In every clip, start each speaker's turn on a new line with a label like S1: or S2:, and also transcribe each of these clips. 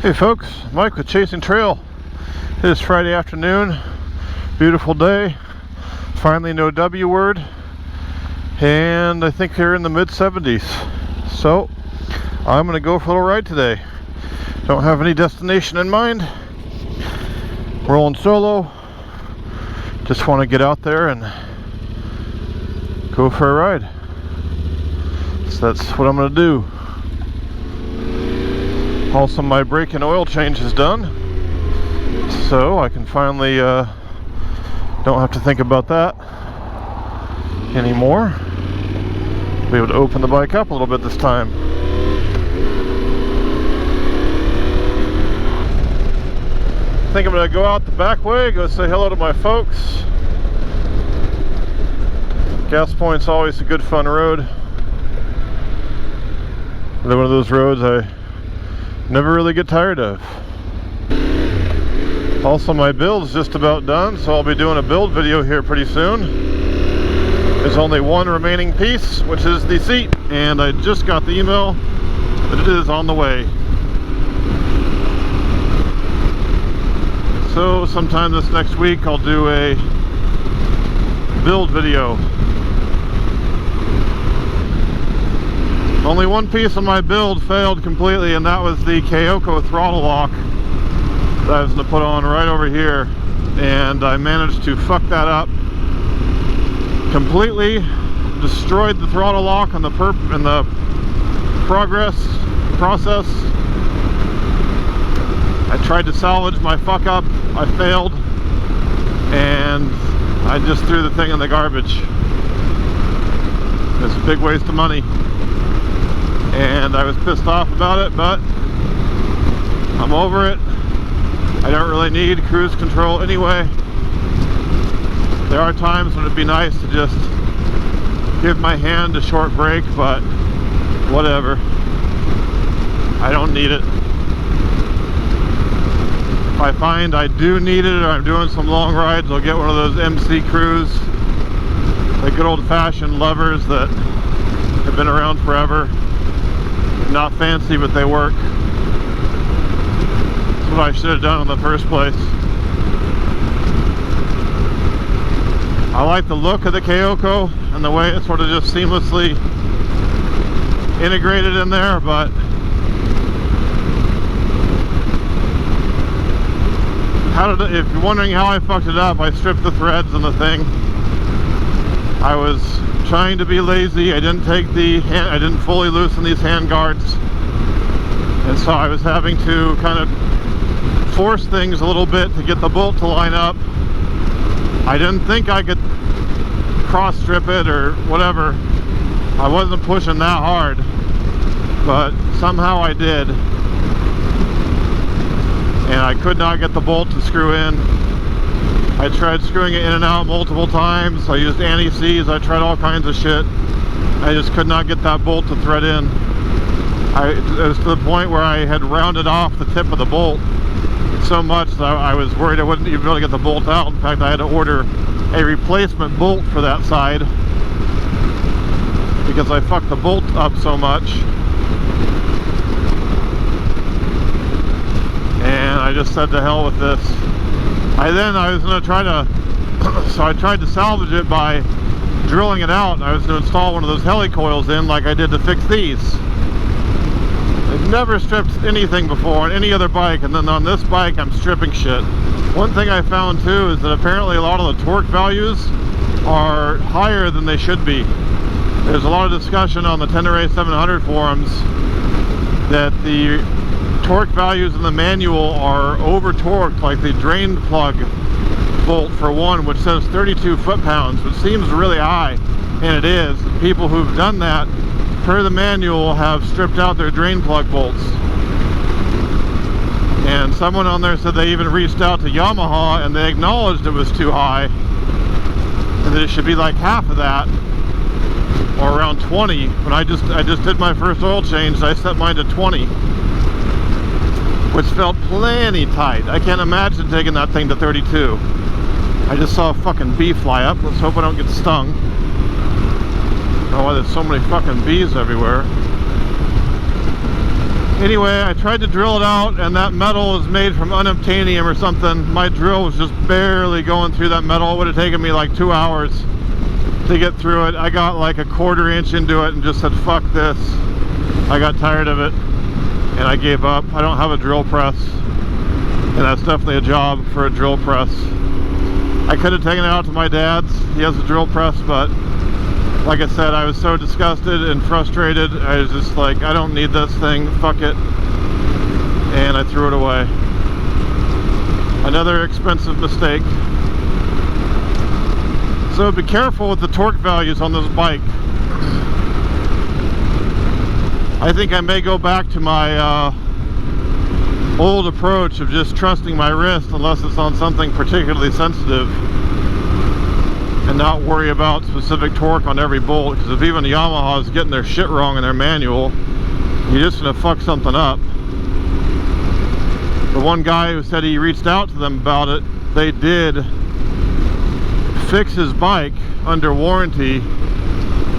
S1: Hey folks, Mike with Chasing Trail. It is Friday afternoon, beautiful day, finally no W word, and I think they're in the mid-70s. So I'm going to go for a little ride today. Don't have any destination in mind, rolling solo, just want to get out there and go for a ride. So that's what I'm going to do. Also, my brake and oil change is done, so I can finally don't have to think about that anymore. Be able to open the bike up a little bit this time. I think I'm going to go out the back way, go say hello to my folks. Gas Point's always a good fun road. They're one of those roads I never really get tired of. Also, my build's just about done, so I'll be doing a build video here pretty soon. There's only one remaining piece, which is the seat, and I just got the email that it is on the way. So sometime this next week I'll do a build video. Only one piece of my build failed completely, and that was the Kyoko throttle lock that I was going to put on right over here, and I managed to fuck that up completely. Destroyed the throttle lock in the process. I tried to salvage my fuck up, I failed, and I just threw the thing in the garbage. It's a big waste of money. And I was pissed off about it, but I'm over it. I don't really need cruise control anyway. There are times when it'd be nice to just give my hand a short break, but whatever. I don't need it. If I find I do need it, or I'm doing some long rides, I'll get one of those MC Cruise, like good old-fashioned levers that have been around forever. Not fancy, but they work. That's what I should have done in the first place. I like the look of the Kyoko and the way it sort of just seamlessly integrated in there, but if you're wondering how I fucked it up, I stripped the threads in the thing. I was trying to be lazy. I didn't fully loosen these hand guards, and so I was having to kind of force things a little bit to get the bolt to line up. I didn't think I could cross strip it or whatever. I wasn't pushing that hard, but somehow I did, and I could not get the bolt to screw in. I tried screwing it in and out multiple times. I used anti-seize. I tried all kinds of shit. I just could not get that bolt to thread in. It was to the point where I had rounded off the tip of the bolt so much that I was worried I wouldn't even be able to get the bolt out. In fact, I had to order a replacement bolt for that side because I fucked the bolt up so much. And I just said to hell with this. I was going to try to, so I tried to salvage it by drilling it out. I was going to install one of those helicoils in like I did to fix these. I've never stripped anything before on any other bike, and then on this bike I'm stripping shit. One thing I found too is that apparently a lot of the torque values are higher than they should be. There's a lot of discussion on the Tenere 700 forums that the torque values in the manual are over torqued, like the drain plug bolt for one, which says 32 foot-pounds, which seems really high, and it is. People who've done that per the manual have stripped out their drain plug bolts, and someone on there said they even reached out to Yamaha and they acknowledged it was too high and that it should be like half of that, or around 20. When I just did my first oil change, I set mine to 20, which felt plenty tight. I can't imagine taking that thing to 32. I just saw a fucking bee fly up. Let's hope I don't get stung. Oh, why there's so many fucking bees everywhere. Anyway, I tried to drill it out, and that metal is made from unobtainium or something. My drill was just barely going through that metal. It would have taken me like 2 hours to get through it. I got like a 1/4 inch into it and just said, fuck this. I got tired of it, and I gave up. I don't have a drill press, and that's definitely a job for a drill press. I could have taken it out to my dad's. He has a drill press, but like I said, I was so disgusted and frustrated. I was just like, I don't need this thing, fuck it. And I threw it away. Another expensive mistake. So be careful with the torque values on this bike. I think I may go back to my old approach of just trusting my wrist unless it's on something particularly sensitive, and not worry about specific torque on every bolt, because if even Yamaha is getting their shit wrong in their manual, you're just gonna fuck something up. The one guy who said he reached out to them about it, they did fix his bike under warranty,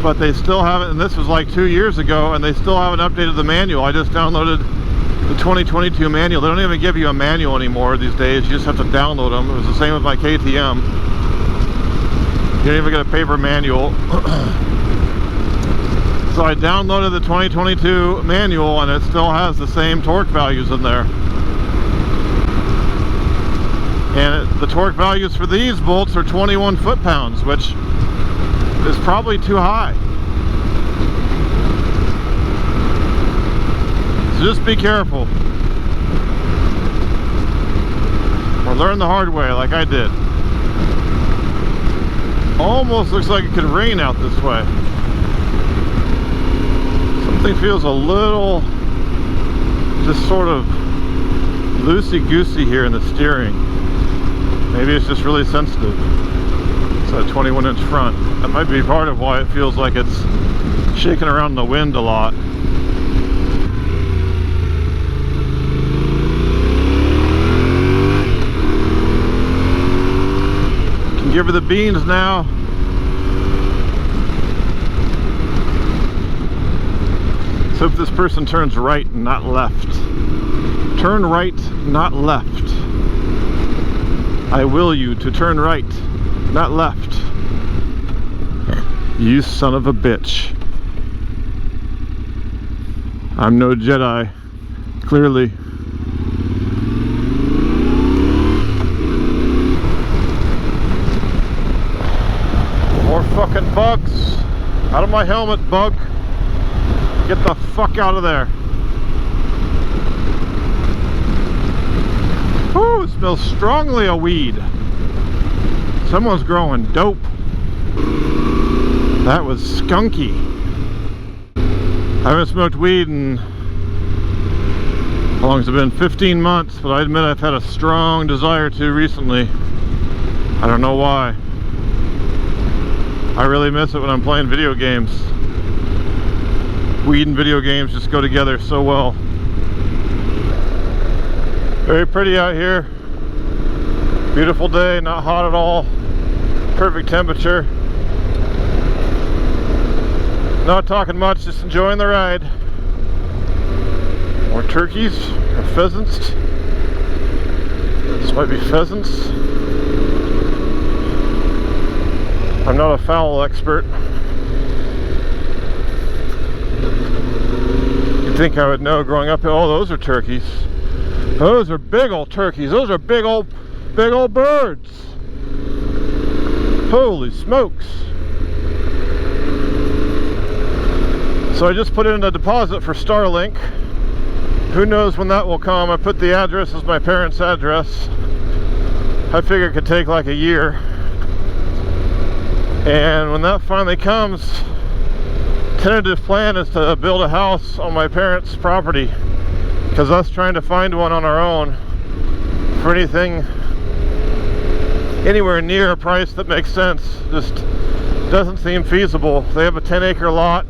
S1: but they still haven't, and this was like 2 years ago, and they still haven't updated the manual. I just downloaded the 2022 manual. They don't even give you a manual anymore these days. You just have to download them. It was the same with my KTM. You don't even get a paper manual. So I downloaded the 2022 manual, and it still has the same torque values in there. And the torque values for these bolts are 21 foot-pounds, which is probably too high. So just be careful. Or learn the hard way like I did. Almost looks like it could rain out this way. Something feels a little just sort of loosey-goosey here in the steering. Maybe it's just really sensitive. It's a 21-inch front. That might be part of why it feels like it's shaking around in the wind a lot. Can give her the beans now. Let's hope this person turns right and not left. Turn right, not left. I will you to turn right, not left. You son of a bitch. I'm no Jedi, clearly. More fucking bugs. Out of my helmet, bug. Get the fuck out of there. Ooh, it smells strongly of weed. Someone's growing dope. That was skunky. I haven't smoked weed in, how long has it been? 15 months, but I admit I've had a strong desire to recently. I don't know why. I really miss it when I'm playing video games. Weed and video games just go together so well. Very pretty out here. Beautiful day, not hot at all. Perfect temperature. Not talking much, just enjoying the ride. More turkeys or pheasants. This might be pheasants. I'm not a fowl expert. You'd think I would know growing up. Oh, those are turkeys. Those are big old turkeys. Those are big old birds. Holy smokes. So I just put in a deposit for Starlink. Who knows when that will come. I put the address as my parents' address. I figure it could take like a year. And when that finally comes, tentative plan is to build a house on my parents' property. Because us trying to find one on our own for anything anywhere near a price that makes sense just doesn't seem feasible. They have a 10-acre lot,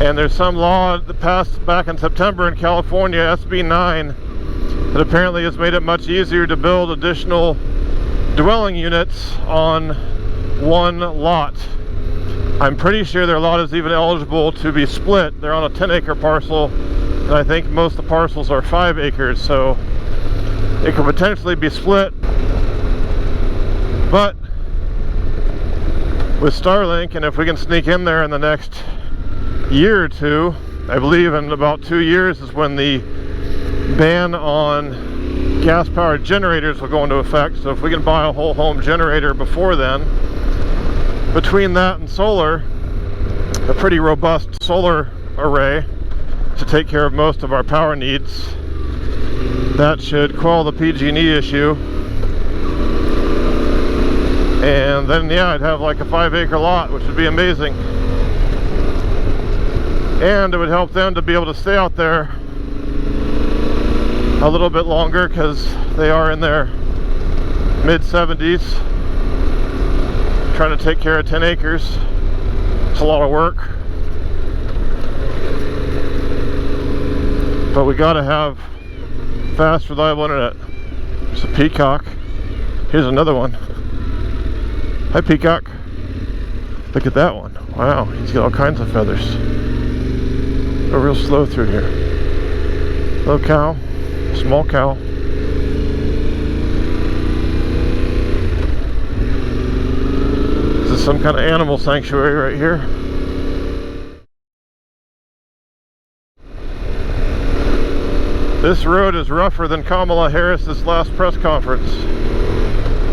S1: and there's some law that passed back in September in California, SB 9, that apparently has made it much easier to build additional dwelling units on one lot. I'm pretty sure their lot is even eligible to be split. They're on a 10-acre parcel. And I think most of the parcels are 5 acres, so it could potentially be split. But with Starlink, and if we can sneak in there in the next year or two, I believe in about 2 years is when the ban on gas-powered generators will go into effect. So if we can buy a whole home generator before then, between that and solar, a pretty robust solar array to take care of most of our power needs, that should quell the PG&E issue. And then, yeah, I'd have like a 5-acre lot, which would be amazing. And it would help them to be able to stay out there a little bit longer, because they are in their mid-70s, trying to take care of 10 acres. It's a lot of work. But we gotta have fast, reliable internet. There's a peacock. Here's another one. Hi, peacock. Look at that one. Wow, he's got all kinds of feathers. Go real slow through here. Little cow, small cow. This is some kind of animal sanctuary right here. This road is rougher than Kamala Harris's last press conference.